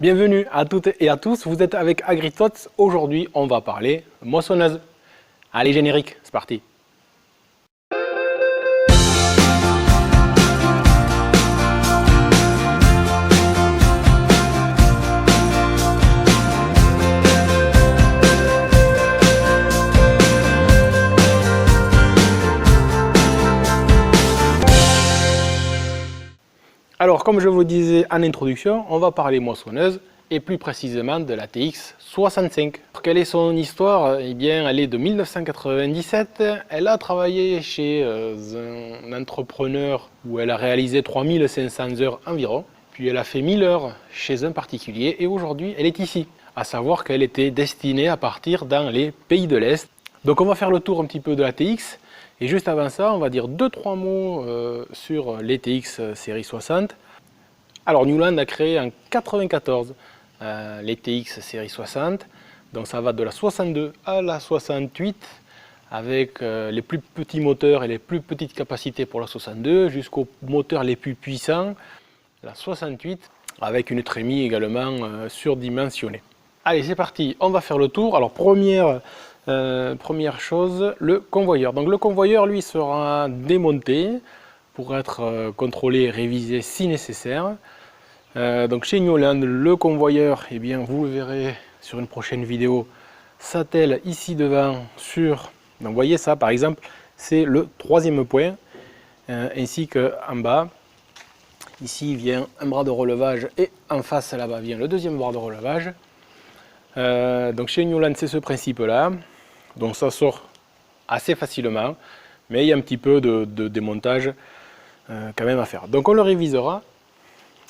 Bienvenue à toutes et à tous, vous êtes avec AgriThots. Aujourd'hui, on va parler moissonneuse. Allez, générique, c'est parti. Alors, comme je vous disais en introduction, on va parler moissonneuse et plus précisément de la TX65. Quelle est son histoire? Eh bien, elle est de 1997. Elle a travaillé chez un entrepreneur où elle a réalisé 3500 heures environ. Puis elle a fait 1000 heures chez un particulier et aujourd'hui, elle est ici. À savoir qu'elle était destinée à partir dans les pays de l'Est. Donc, on va faire le tour un petit peu de la TX. Et juste avant ça, on va dire 2-3 mots sur les TX série 60. Alors Newland a créé en 94 les TX série 60. Donc ça va de la 62 à la 68 avec les plus petits moteurs et les plus petites capacités pour la 62 jusqu'aux moteurs les plus puissants, la 68, avec une trémie également surdimensionnée. Allez, c'est parti, on va faire le tour. Alors première chose, le convoyeur. Donc le convoyeur, lui, sera démonté pour être contrôlé et révisé si nécessaire. Donc chez Newland, le convoyeur, eh bien, vous le verrez sur une prochaine vidéo, s'attelle ici devant sur... Donc vous voyez ça, par exemple, c'est le troisième point, ainsi qu'en bas. Ici vient un bras de relevage et en face là-bas vient le deuxième bras de relevage. Donc chez Newland, c'est ce principe-là. Donc ça sort assez facilement, mais il y a un petit peu de démontage quand même à faire. Donc on le révisera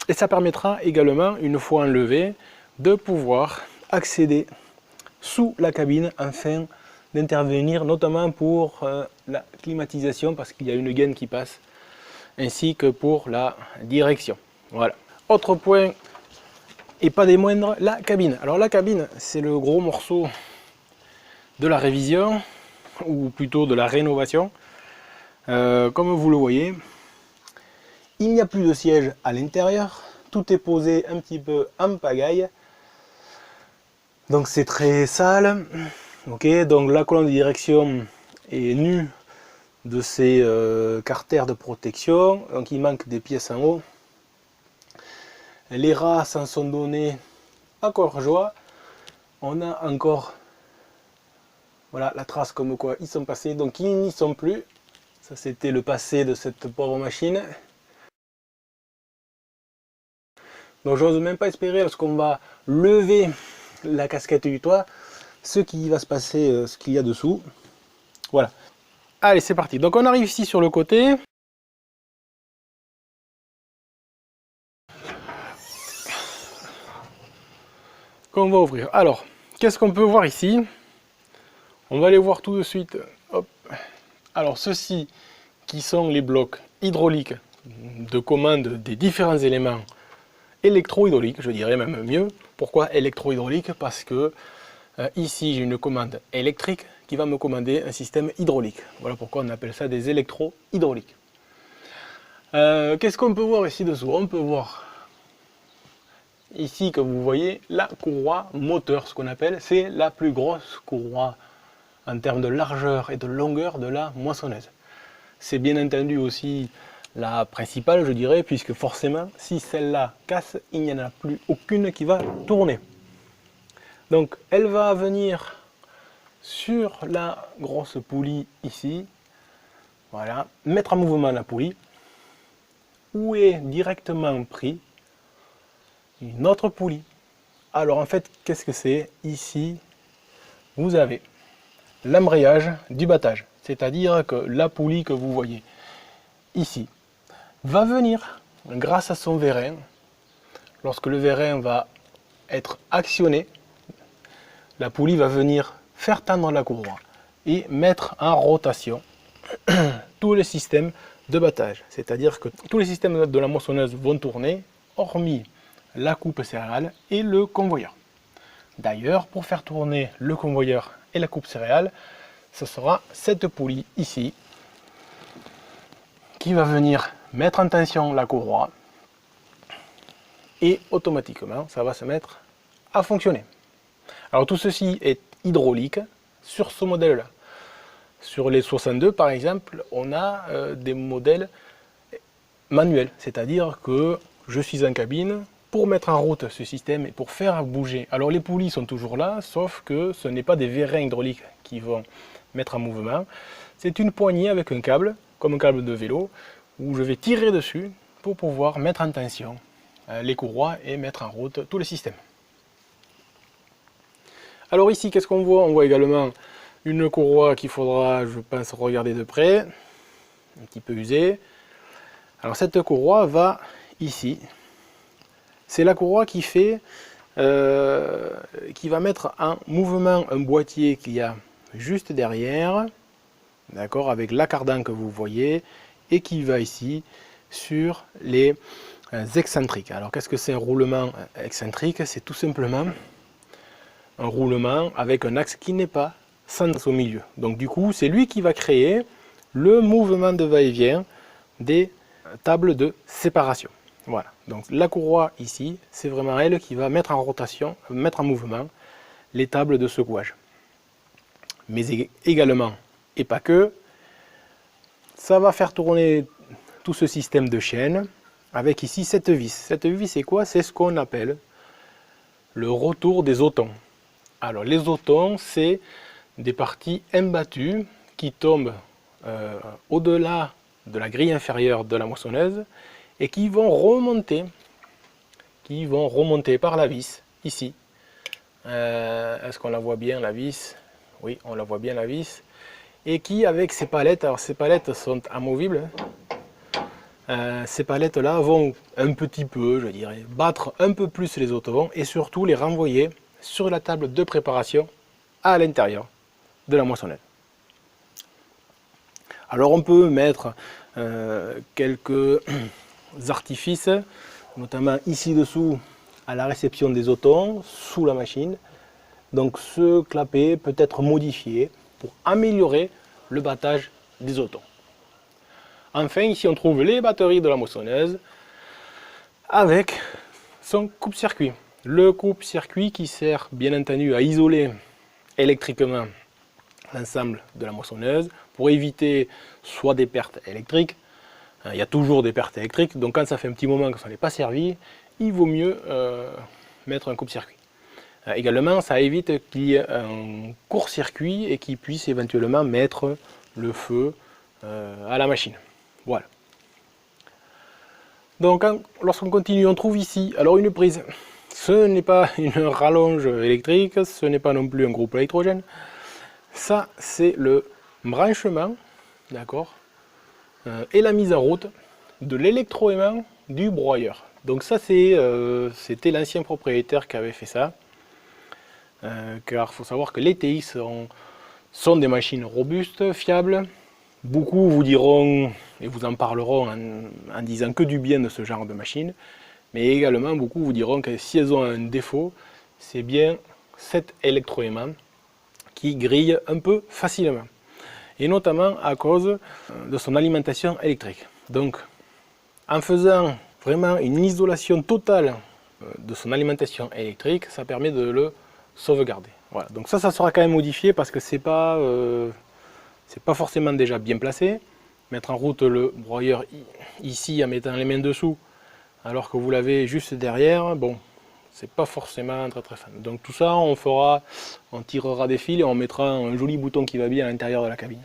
et ça permettra également, une fois enlevé, de pouvoir accéder sous la cabine afin d'intervenir notamment pour la climatisation parce qu'il y a une gaine qui passe, ainsi que pour la direction. Voilà. Autre point, et pas des moindres, la cabine. Alors la cabine, c'est le gros morceau de la révision, ou plutôt de la rénovation. Comme vous le voyez, il n'y a plus de siège à l'intérieur, tout est posé un petit peu en pagaille, donc c'est très sale. Ok, donc la colonne de direction est nue de ses carters de protection, donc il manque des pièces en haut. Les rats s'en sont donnés à cœur joie. On a encore, voilà, la trace comme quoi ils sont passés, donc ils n'y sont plus. Ça, c'était le passé de cette pauvre machine. Donc j'ose même pas espérer, lorsqu'on va lever la casquette du toit, ce qui va se passer, ce qu'il y a dessous. Voilà. Allez, c'est parti. Donc on arrive ici sur le côté. Qu'on va ouvrir. Alors, qu'est-ce qu'on peut voir ici? On va aller voir tout de suite. Hop. Alors ceux-ci qui sont les blocs hydrauliques de commande des différents éléments électro-hydrauliques, je dirais même mieux. Pourquoi électro-hydraulique? Parce que ici j'ai une commande électrique qui va me commander un système hydraulique. Voilà pourquoi on appelle ça des électro-hydrauliques. Qu'est-ce qu'on peut voir ici dessous? On peut voir ici, que vous voyez, la courroie moteur, ce qu'on appelle, c'est la plus grosse courroie en termes de largeur et de longueur de la moissonneuse. C'est bien entendu aussi la principale, je dirais, puisque forcément, si celle-là casse, il n'y en a plus aucune qui va tourner. Donc, elle va venir sur la grosse poulie ici, voilà, mettre en mouvement la poulie, où est directement pris une autre poulie. Alors en fait, qu'est-ce que c'est? Ici, vous avez l'embrayage du battage, c'est-à-dire que la poulie que vous voyez ici va venir, grâce à son vérin, lorsque le vérin va être actionné, la poulie va venir faire tendre la courroie et mettre en rotation tous les systèmes de battage, c'est-à-dire que tous les systèmes de la moissonneuse vont tourner, hormis la coupe céréale et le convoyeur. D'ailleurs, pour faire tourner le convoyeur et la coupe céréale, ce sera cette poulie ici qui va venir mettre en tension la courroie et automatiquement ça va se mettre à fonctionner. Alors tout ceci est hydraulique sur ce modèle-là. Sur les 62 par exemple, on a des modèles manuels, c'est-à-dire que je suis en cabine pour mettre en route ce système et pour faire bouger. Alors les poulies sont toujours là, sauf que ce n'est pas des vérins hydrauliques qui vont mettre en mouvement. C'est une poignée avec un câble, comme un câble de vélo, où je vais tirer dessus pour pouvoir mettre en tension les courroies et mettre en route tout le système. Alors ici, qu'est-ce qu'on voit? On voit également une courroie qu'il faudra, je pense, regarder de près, un petit peu usée. Alors cette courroie va ici. C'est la courroie qui fait, qui va mettre en mouvement un boîtier qu'il y a juste derrière, d'accord, avec l'accardan que vous voyez, et qui va ici sur les excentriques. Alors qu'est-ce que c'est un roulement excentrique? C'est tout simplement un roulement avec un axe qui n'est pas sans au milieu. Donc du coup, c'est lui qui va créer le mouvement de va-et-vient des tables de séparation. Voilà, donc la courroie ici, c'est vraiment elle qui va mettre en rotation, mettre en mouvement les tables de secouage. Mais également, et pas que, ça va faire tourner tout ce système de chaîne avec ici cette vis. Cette vis, c'est quoi? C'est ce qu'on appelle le retour des otons. Alors les otons, c'est des parties imbattues qui tombent au-delà de la grille inférieure de la moissonneuse et qui vont remonter par la vis, ici. Est-ce qu'on la voit bien, la vis? Oui, on la voit bien, la vis. Et qui, avec ces palettes, alors ces palettes sont amovibles, ces palettes-là vont un petit peu, je dirais, battre un peu plus les otons et surtout les renvoyer sur la table de préparation à l'intérieur de la moissonneuse. Alors on peut mettre quelques artifices, notamment ici dessous à la réception des otons, sous la machine. Donc ce clapet peut être modifié pour améliorer le battage des otons. Enfin, ici on trouve les batteries de la moissonneuse avec son coupe-circuit. Le coupe-circuit qui sert bien entendu à isoler électriquement l'ensemble de la moissonneuse pour éviter soit des pertes électriques, il y a toujours des pertes électriques, donc quand ça fait un petit moment que ça n'est pas servi, il vaut mieux mettre un coupe-circuit. Également, ça évite qu'il y ait un court-circuit et qu'il puisse éventuellement mettre le feu à la machine. Voilà. Donc lorsqu'on continue, on trouve ici alors une prise. Ce n'est pas une rallonge électrique, ce n'est pas non plus un groupe électrogène. Ça, c'est le branchement, d'accord, et la mise en route de l'électroaimant du broyeur. Donc ça, c'était l'ancien propriétaire qui avait fait ça. Car il faut savoir que les TX sont des machines robustes, fiables. Beaucoup vous diront, et vous en parleront en disant que du bien de ce genre de machine, mais également beaucoup vous diront que si elles ont un défaut, c'est bien cet électroaimant qui grille un peu facilement, et notamment à cause de son alimentation électrique. Donc en faisant vraiment une isolation totale de son alimentation électrique, ça permet de le sauvegarder. Voilà. Donc ça sera quand même modifié parce que c'est pas forcément déjà bien placé. Mettre en route le broyeur ici en mettant les mains dessous alors que vous l'avez juste derrière, bon, c'est pas forcément très fan. Donc tout ça, on tirera des fils et on mettra un joli bouton qui va bien à l'intérieur de la cabine.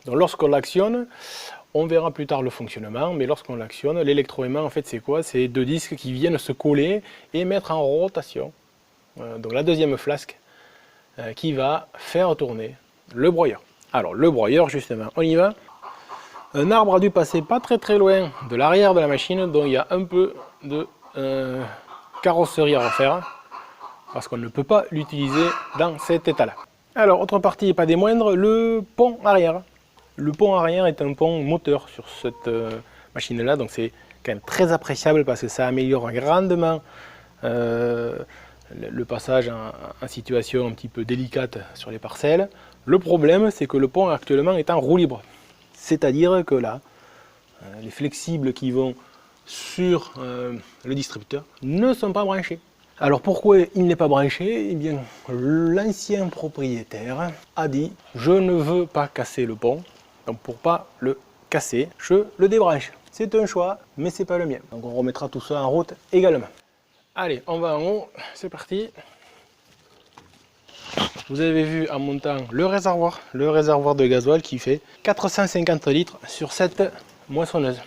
Donc lorsqu'on l'actionne, on verra plus tard le fonctionnement, mais lorsqu'on l'actionne, l'électroaimant en fait c'est quoi? C'est deux disques qui viennent se coller et mettre en rotation. Donc la deuxième flasque qui va faire tourner le broyeur. Alors le broyeur justement, on y va. Un arbre a dû passer pas très loin de l'arrière de la machine, donc il y a un peu de carrosserie à refaire parce qu'on ne peut pas l'utiliser dans cet état là. Alors autre partie et pas des moindres, le pont arrière. Le pont arrière est un pont moteur sur cette machine là, donc c'est quand même très appréciable parce que ça améliore grandement le passage en situation un petit peu délicate sur les parcelles. Le problème, c'est que le pont actuellement est en roue libre. C'est-à-dire que là, les flexibles qui vont sur le distributeur ne sont pas branchés. Alors pourquoi il n'est pas branché? Eh bien, l'ancien propriétaire a dit « Je ne veux pas casser le pont, donc pour pas le casser, je le débranche. » C'est un choix, mais c'est pas le mien. Donc on remettra tout ça en route également. Allez, on va en haut, c'est parti. Vous avez vu en montant le réservoir de gasoil qui fait 450 litres sur cette moissonneuse.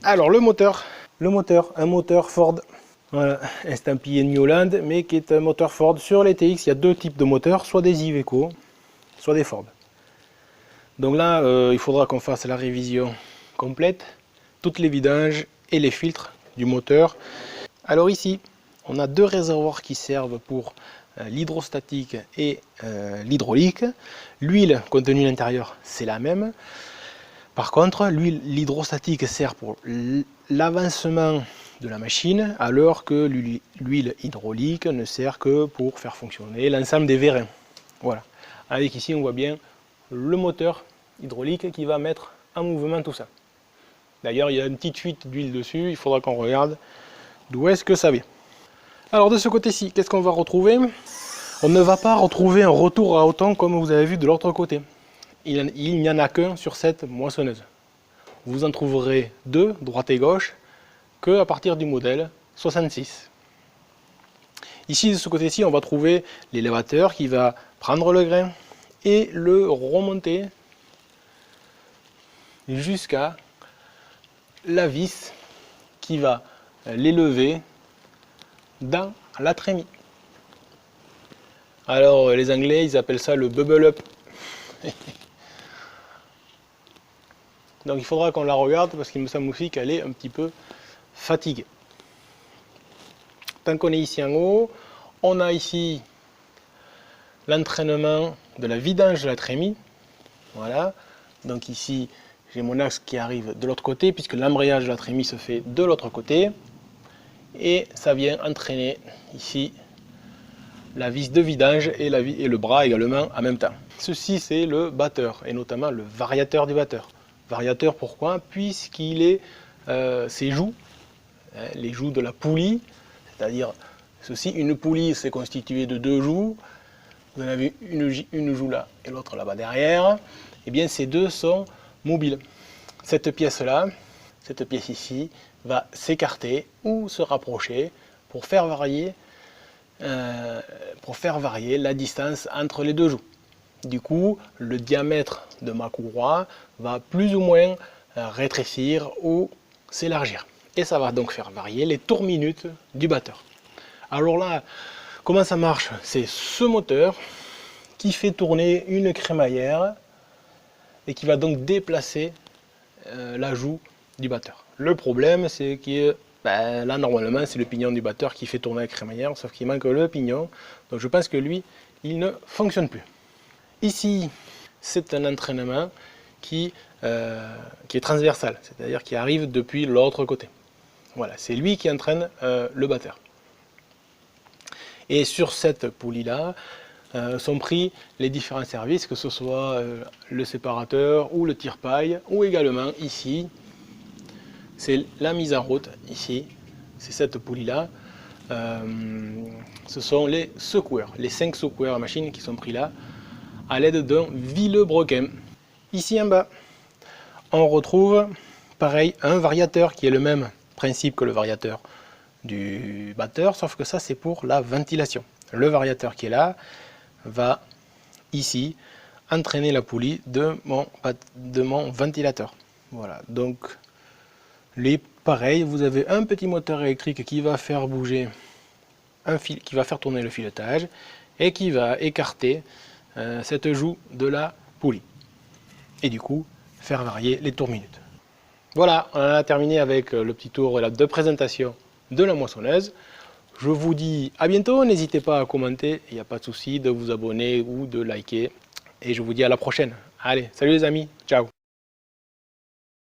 Alors le moteur, un moteur Ford. Voilà, estampillé New Holland, mais qui est un moteur Ford. Sur les TX, il y a deux types de moteurs, soit des Iveco, soit des Ford. Donc là, il faudra qu'on fasse la révision complète, toutes les vidanges et les filtres du moteur. Alors ici, on a deux réservoirs qui servent pour l'hydrostatique et l'hydraulique. L'huile contenue à l'intérieur, c'est la même. Par contre, l'hydrostatique sert pour l'avancement de la machine, alors que l'huile hydraulique ne sert que pour faire fonctionner l'ensemble des vérins. Voilà. Avec ici, on voit bien le moteur hydraulique qui va mettre en mouvement tout ça. D'ailleurs, il y a une petite fuite d'huile dessus, il faudra qu'on regarde d'où est-ce que ça vient. Alors de ce côté-ci, qu'est-ce qu'on va retrouver? On ne va pas retrouver un retour à autant comme vous avez vu de l'autre côté. Il n'y en a qu'un sur cette moissonneuse. Vous en trouverez deux, droite et gauche, que à partir du modèle 66. Ici, de ce côté-ci, on va trouver l'élévateur qui va prendre le grain et le remonter jusqu'à la vis qui va l'élever dans la trémie. Alors, les Anglais, ils appellent ça le bubble up. Donc il faudra qu'on la regarde parce qu'il me semble aussi qu'elle est un petit peu fatiguée. Tant qu'on est ici en haut, on a ici l'entraînement de la vidange de la trémie. Voilà. Donc ici, j'ai mon axe qui arrive de l'autre côté puisque l'embrayage de la trémie se fait de l'autre côté. Et ça vient entraîner ici la vis de vidange et le bras également en même temps. Ceci, c'est le batteur et notamment le variateur du batteur. Variateur, pourquoi? Puisqu'il est ses joues, les joues de la poulie, c'est-à-dire ceci, une poulie c'est constitué de deux joues, vous en avez une joue là et l'autre là-bas derrière, et bien ces deux sont mobiles. Cette pièce-là, cette pièce ici, va s'écarter ou se rapprocher pour faire varier la distance entre les deux joues. Du coup, le diamètre de ma courroie va plus ou moins rétrécir ou s'élargir. Et ça va donc faire varier les tours minutes du batteur. Alors là, comment ça marche? C'est ce moteur qui fait tourner une crémaillère et qui va donc déplacer la joue du batteur. Le problème, c'est que là, normalement, c'est le pignon du batteur qui fait tourner la crémaillère, sauf qu'il manque le pignon. Donc je pense que lui, il ne fonctionne plus. Ici, c'est un entraînement qui est transversal, c'est-à-dire qui arrive depuis l'autre côté. Voilà, c'est lui qui entraîne le batteur. Et sur cette poulie-là sont pris les différents services, que ce soit le séparateur ou le tire-paille, ou également ici, c'est la mise en route, ici, c'est cette poulie-là. Ce sont les secoueurs, les 5 secoueurs à machine qui sont pris là, à l'aide d'un vilebrequin. Ici en bas, on retrouve pareil un variateur qui est le même principe que le variateur du batteur, sauf que ça c'est pour la ventilation. Le variateur qui est là va ici entraîner la poulie de mon ventilateur. Voilà, donc pareil, vous avez un petit moteur électrique qui va faire bouger un fil, qui va faire tourner le filetage et qui va écarter cette joue de la poulie et du coup faire varier les tours minutes. Voilà, on a terminé avec le petit tour de présentation de la moissonneuse. Je vous dis à bientôt, n'hésitez pas à commenter, il n'y a pas de souci de vous abonner ou de liker et je vous dis à la prochaine. Allez, salut les amis, ciao.